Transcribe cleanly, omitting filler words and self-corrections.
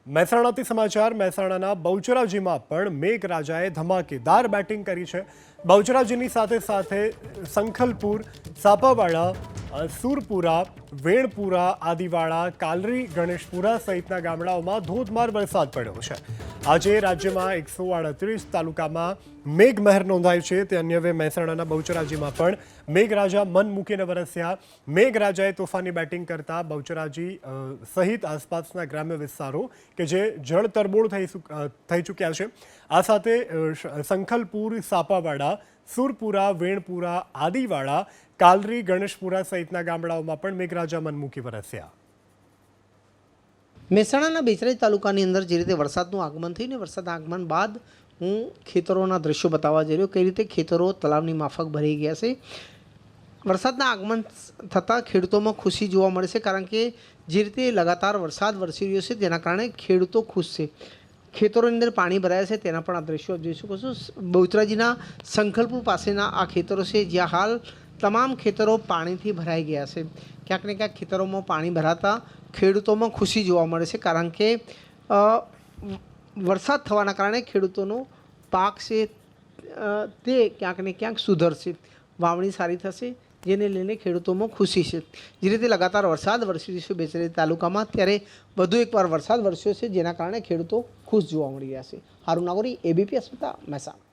મહેસાણાથી સમાચાર મહેસાણાના બહુચરાજીમાં પણ મેઘરાજાએ ધમાકેદાર બેટિંગ કરી છે। બહુચરાજીની સાથે સાથે સંખલપુર, સાપાવાડા, સુરપુરા, વેણપુરા, આદિવાડા, કાલરી, ગણેશપુરા સહિતના ગામડાઓમાં ધોધમાર વરસાદ પડ્યો છે। આજે રાજ્યમાં 138 તાલુકામાં મેઘમહેર નોંધાઈ છે। તે અન્યવે મહેસાણાના બહુચરાજીમાં પણ મેઘરાજા મન મૂકીને વરસ્યા। મેઘરાજાએ તોફાની બેટિંગ કરતા બહુચરાજી સહિત આસપાસના ગ્રામ્ય વિસ્તારો કે જે જળ તરબોળ થઈ ચૂક્યા છે। આ સાથે સંખલપુર, સાપાવાડા, સુરપુરા, વેણપુરા, આદિવાડા, કાલરી, ગણેશપુરા સહિતના ગામડાઓમાં પણ મેઘરાજા મન મૂકી વરસ્યા। મહેસાણાના બેચરાજી તાલુકાની અંદર જે રીતે વરસાદનું આગમન થયું ને વરસાદના આગમન બાદ હું ખેતરોના દ્રશ્યો બતાવવા જઈ રહ્યો કઈ રીતે ખેતરો તળાવની માફક ભરાઈ ગયા છે। વરસાદના આગમન થતાં ખેડૂતોમાં ખુશી જોવા મળે છે, કારણ કે જે રીતે લગાતાર વરસાદ વરસી રહ્યો છે તેના કારણે ખેડૂતો ખુશ છે। ખેતરોની અંદર પાણી ભરાયા છે તેના પણ આ દ્રશ્યો જોઈ શકો છો। બહુચરાજીના સંખલપુર પાસેના આ ખેતરો છે જ્યાં હાલ તમામ ખેતરો પાણીથી ભરાઈ ગયા છે। ક્યાંક ને ક્યાંક ખેતરોમાં પાણી ભરાતા ખેડૂતોમાં ખુશી જોવા મળે છે, કારણ કે વરસાદ થવાના કારણે ખેડૂતોનો પાક છે તે ક્યાંક ને ક્યાંક સુધરશે, વાવણી સારી થશે, જેને લઈને ખેડૂતોમાં ખુશી છે। જે રીતે લગાતાર વરસાદ વરસી રહ્યો છે બેચરાજી તાલુકામાં, ત્યારે વધુ એકવાર વરસાદ વરસ્યો છે જેના કારણે ખેડૂતો ખુશ જોવા મળી રહ્યા છે। હારૂન નાગોરી, એબીપી અસ્મિતા, મહેસાણા।